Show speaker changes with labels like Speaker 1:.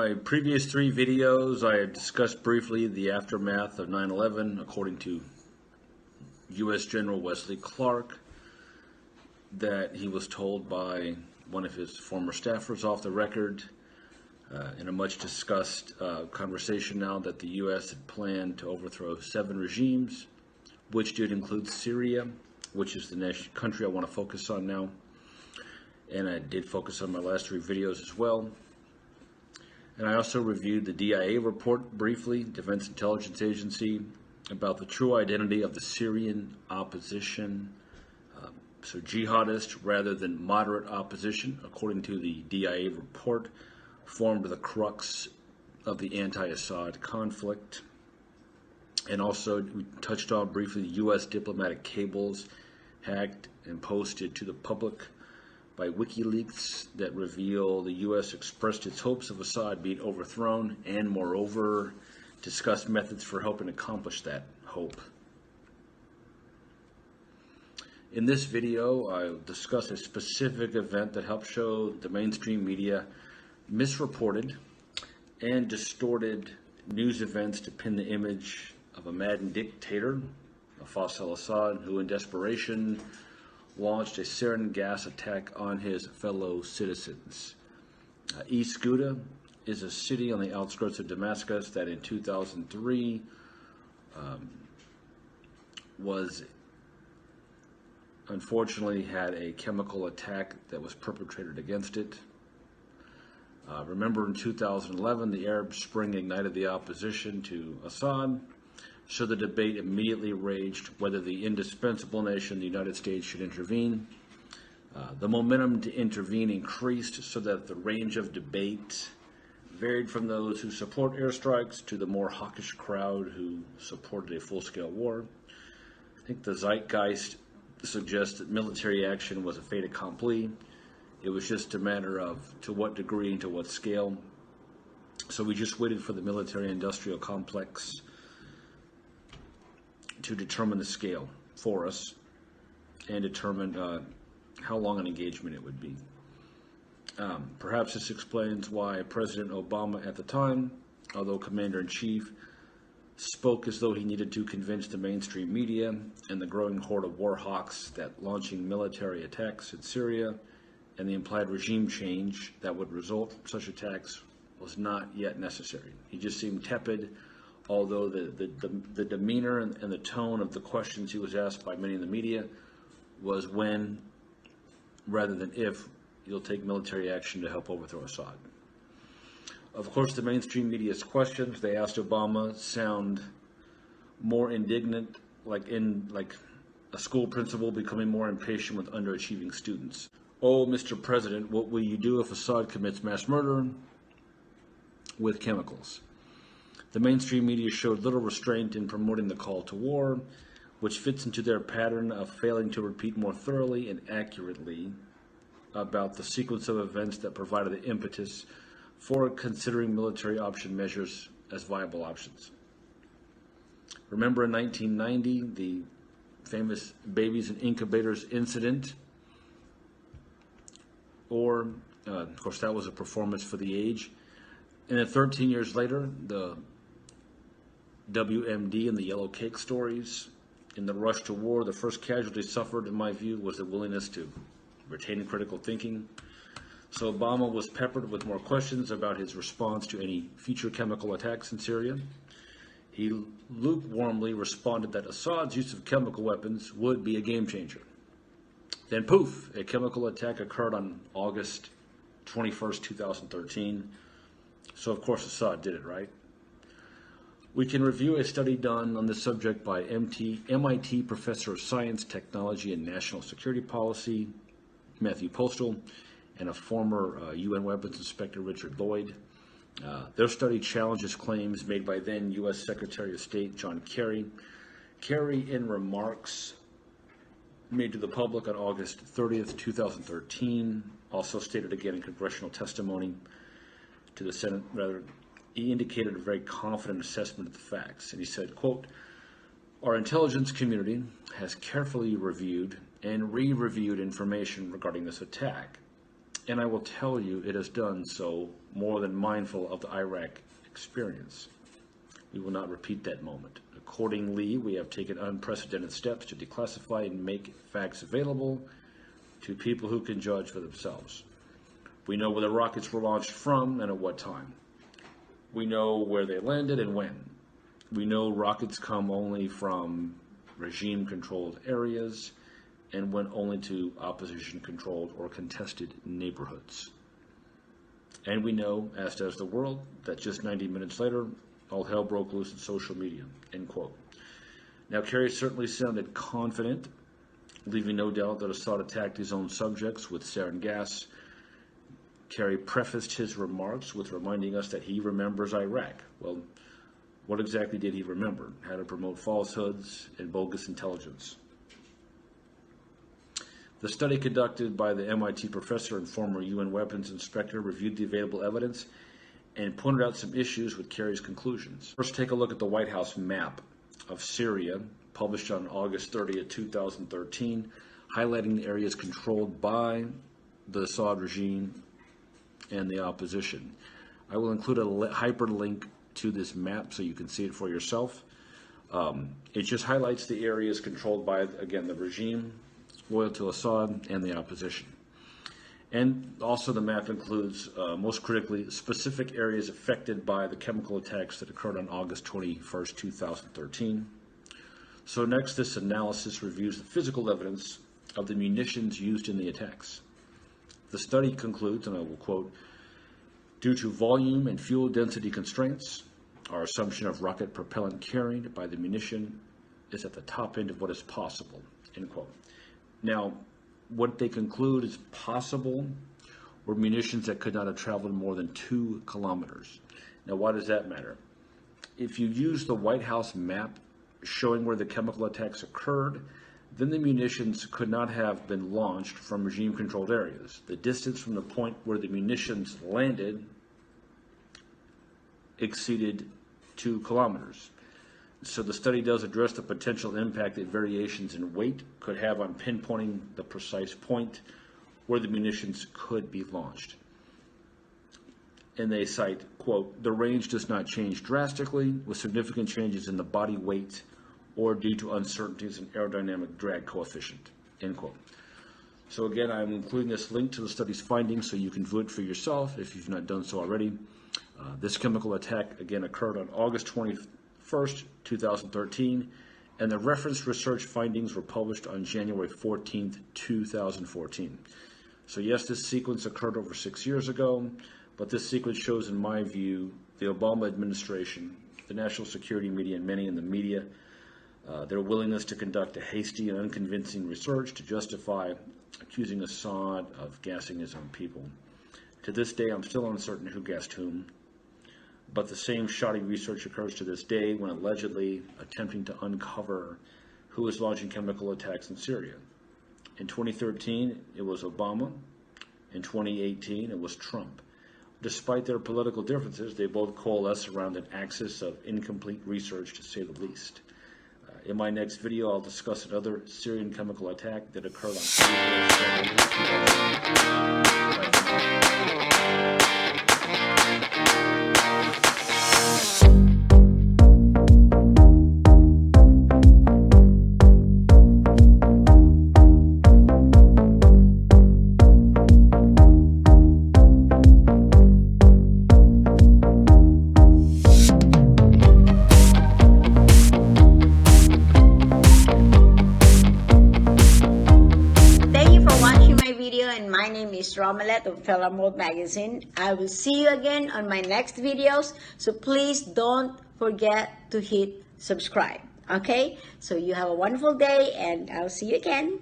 Speaker 1: my previous 3 videos, I had discussed briefly the aftermath of 9/11, according to U.S. General Wesley Clark, that he was told by one of his former staffers off the record in a much discussed conversation now that the U.S. had planned to overthrow 7 regimes, which did include Syria, which is the country I want to focus on now. And I did focus on my last 3 videos as well. And I also reviewed the DIA report briefly, Defense Intelligence Agency, about the true identity of the Syrian opposition. So jihadist rather than moderate opposition, according to the DIA report, formed the crux of the anti-Assad conflict. And also we touched on briefly the U.S. diplomatic cables hacked and posted to the public by WikiLeaks that reveal the U.S. expressed its hopes of Assad being overthrown and, moreover, discussed methods for helping accomplish that hope. In this video, I'll discuss a specific event that helped show the mainstream media misreported and distorted news events to pin the image of a maddened dictator, Hafez al-Assad, who in desperation launched a sarin gas attack on his fellow citizens. East Ghouta is a city on the outskirts of Damascus that in 2003 was unfortunately had a chemical attack that was perpetrated against it. Remember in 2011, the Arab Spring ignited the opposition to Assad. So the debate immediately raged whether the indispensable nation, the United States, should intervene. The momentum to intervene increased so that the range of debate varied from those who support airstrikes to the more hawkish crowd who supported a full-scale war. I think the zeitgeist suggests that military action was a fait accompli. It was just a matter of to what degree and to what scale. So we just waited for the military-industrial complex to determine the scale for us and determine how long an engagement it would be. Perhaps this explains why President Obama at the time, although Commander-in-Chief, spoke as though he needed to convince the mainstream media and the growing horde of war hawks that launching military attacks in Syria and the implied regime change that would result from such attacks was not yet necessary. He just seemed tepid, although the demeanor and the tone of the questions he was asked by many in the media was when, rather than if, you'll take military action to help overthrow Assad. Of course, the mainstream media's questions, they asked Obama, sound more indignant, like a school principal becoming more impatient with underachieving students. Oh, Mr. President, what will you do if Assad commits mass murder with chemicals? The mainstream media showed little restraint in promoting the call to war, which fits into their pattern of failing to repeat more thoroughly and accurately about the sequence of events that provided the impetus for considering military option measures as viable options. Remember in 1990, the famous babies in incubators incident, or, of course, that was a performance for the age. And then 13 years later, the WMD and the yellow cake stories. In the rush to war, the first casualty suffered, in my view, was the willingness to retain critical thinking. So Obama was peppered with more questions about his response to any future chemical attacks in Syria. He lukewarmly responded that Assad's use of chemical weapons would be a game changer. Then poof, a chemical attack occurred on August 21st, 2013. So of course Assad did it, right? We can review a study done on this subject by MIT Professor of Science, Technology, and National Security Policy, Matthew Postal, and a former UN Weapons Inspector, Richard Lloyd. Their study challenges claims made by then U.S. Secretary of State John Kerry. Kerry, in remarks made to the public on August 30th, 2013, also stated again in congressional testimony to the Senate, he indicated a very confident assessment of the facts. And he said, quote, "Our intelligence community has carefully reviewed and re-reviewed information regarding this attack and I will tell you it has done so more than mindful of the Iraq experience. We will not repeat that moment. Accordingly, we have taken unprecedented steps to declassify and make facts available to people who can judge for themselves. We know where the rockets were launched from and at what time. We know where they landed and when. We know rockets come only from regime-controlled areas and went only to opposition-controlled or contested neighborhoods. And we know, as does the world, that just 90 minutes later, all hell broke loose in social media, end quote. Now, Kerry certainly sounded confident, leaving no doubt that Assad attacked his own subjects with sarin gas. Kerry prefaced his remarks with reminding us that he remembers Iraq. Well, what exactly did he remember? How to promote falsehoods and bogus intelligence. The study conducted by the MIT professor and former UN weapons inspector reviewed the available evidence and pointed out some issues with Kerry's conclusions. First, take a look at the White House map of Syria, published on August 30th, 2013, highlighting the areas controlled by the Assad regime and the opposition. I will include a hyperlink to this map so you can see it for yourself. It just highlights the areas controlled by, again, the regime, loyal to Assad, and the opposition. And also the map includes, most critically, specific areas affected by the chemical attacks that occurred on August 21st, 2013. So next, this analysis reviews the physical evidence of the munitions used in the attacks. The study concludes, and I will quote, "Due to volume and fuel density constraints, our assumption of rocket propellant carried by the munition is at the top end of what is possible," end quote. Now, what they conclude is possible were munitions that could not have traveled more than 2 kilometers. Now, why does that matter? If you use the White House map showing where the chemical attacks occurred, then the munitions could not have been launched from regime-controlled areas. The distance from the point where the munitions landed exceeded 2 kilometers. So the study does address the potential impact that variations in weight could have on pinpointing the precise point where the munitions could be launched. And they cite, quote, "The range does not change drastically with significant changes in the body weight or due to uncertainties in aerodynamic drag coefficient," end quote. So again, I'm including this link to the study's findings so you can view it for yourself if you've not done so already. This chemical attack, again, occurred on August 21st, 2013, and the reference research findings were published on January 14th, 2014. So yes, this sequence occurred over 6 years ago, but this sequence shows, in my view, the Obama administration, the national security media, and many in the media, their willingness to conduct a hasty and unconvincing research to justify accusing Assad of gassing his own people. To this day, I'm still uncertain who gassed whom, but the same shoddy research occurs to this day when allegedly attempting to uncover who was launching chemical attacks in Syria. In 2013, it was Obama. In 2018, it was Trump. Despite their political differences, they both coalesce around an axis of incomplete research, to say the least. In my next video, I'll discuss another Syrian chemical attack that occurred on
Speaker 2: of Fil-Am World Magazine. I will see you again on my next videos, so please don't forget to hit subscribe. Okay, so you have a wonderful day and I'll see you again.